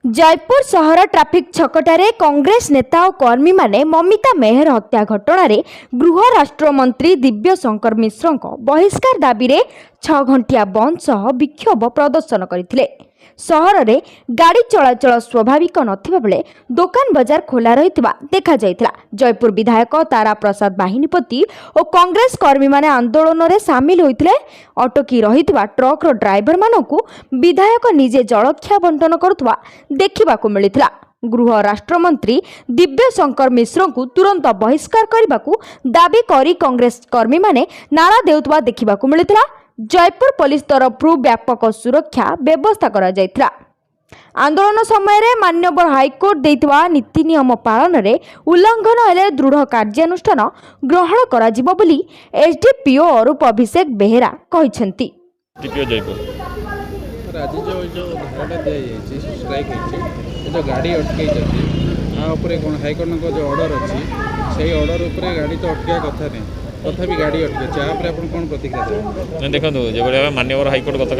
जयपुर सहर ट्राफिक छकटारे कांग्रेस नेता और कर्मी माने ममिता मेहर हत्या घटना रे गृह राष्ट्र मंत्री दिव्य शंकर मिश्र बहिष्कार दाबी रे 6 घंटिया बंद सह विक्षोभ प्रदर्शन करथिले। सहर रे गाड़ी चलाचल स्वाभाविक नथिबा बेले दुकान बाजार खोला रहितबा देखा जायतिला। जयपुर विधायक तारा प्रसाद बाहिनीपति और कांग्रेस कर्मी माने आंदोलन रे शामिल होइतिले। अटकी रहितबा ट्रक रो ड्राइवर मानकु विधायक निजे जलख्या बंटन करुतबा देखिबा को मिलितिला। गृह राष्ट्र मंत्री दिव्य शंकर मिश्र को तुरंत बहिष्कार करने को दाबी करी कांग्रेस कर्मी माने नारा देउतबा देखिबा को मिलितिला। जयपुर पुलिस तरफ व्यापक सुरक्षा व्यवस्था करा जायतिला। आंदोलन समय रे मान्यवर हाईकोर्ट देइतबा नीति नियम पालन रे उल्लंघन हेले दृढ़ कार्यानुष्ठान ग्रहण करा जिवो बोली एसडीपीओ अरूप अभिषेक बेहेरा कहिसेंती। आज जो धाराटा दी स्ट्राइक जो गाड़ी अटकई हाईकोर्ट जो ऑर्डर अच्छी से ऑर्डर उपर गाड़ी तो अटक कथा नहीं तथापि गाड़ी अटके आप कौन प्रतिक्रिया देखो जो भाव मान्यवर हाईकोर्ट गत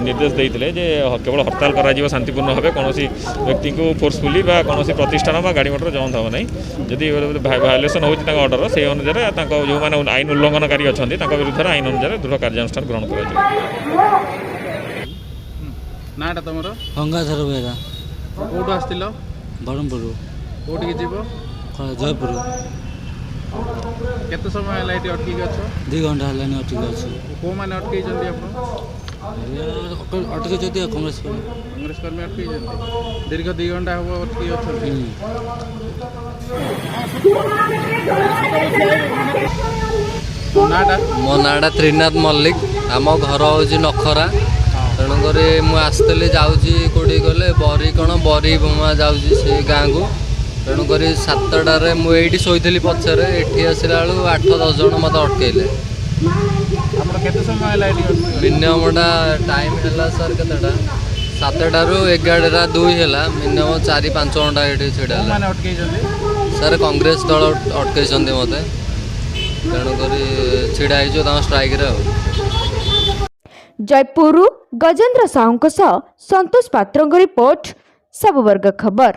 निर्देश देते केवल हड़ताल कर शांतिपूर्ण भाव कौन व्यक्ति को फोर्सफुली कौन प्रतिष्ठान गाड़ी मोटर जबत हम ना जदि भायोलेसन होती ऑर्डर से अनुसार जो मैंने आईन उल्लंघनकारी अच्छा विरुद्ध आईन अनुसार दृढ़ कार्यानुष्ठान ग्रहण कर। नाटा तुम गंगाधर बेहरा कौटू आसतिल ब्रह्मपुर कौटी जीव जयपुर केते समय लाइट अटकी अच्छ 2 घंटा है अटक अच्छे कौ मैंने अटकई अटक कांग्रेस कांग्रेस कर्मी अटकई दीर्घ 2 घंटा हम अटकी मो नाटा त्रिनाथ मल्लिक आम घर हूँ नखरा तेणुक मुझे जाऊँगी कौटी गले बरी कौन बरी बोमा जाऊँगी से गाँ को तेणुक 7टारे मुझे शोली पचर ये आसला बेलू 8-10 जन मत अटकैले मिनिममटा टाइम है सर केतेटा 7टारू 11:02 है मिनिमम 4-5 घंटा ये छिड़ा सर कांग्रेस दल अटकई मत तेणुक छिड़ा स्ट्राइक रे। जयपुर गजेंद्र साहू संतोष पात्र रिपोर्ट सब वर्ग खबर।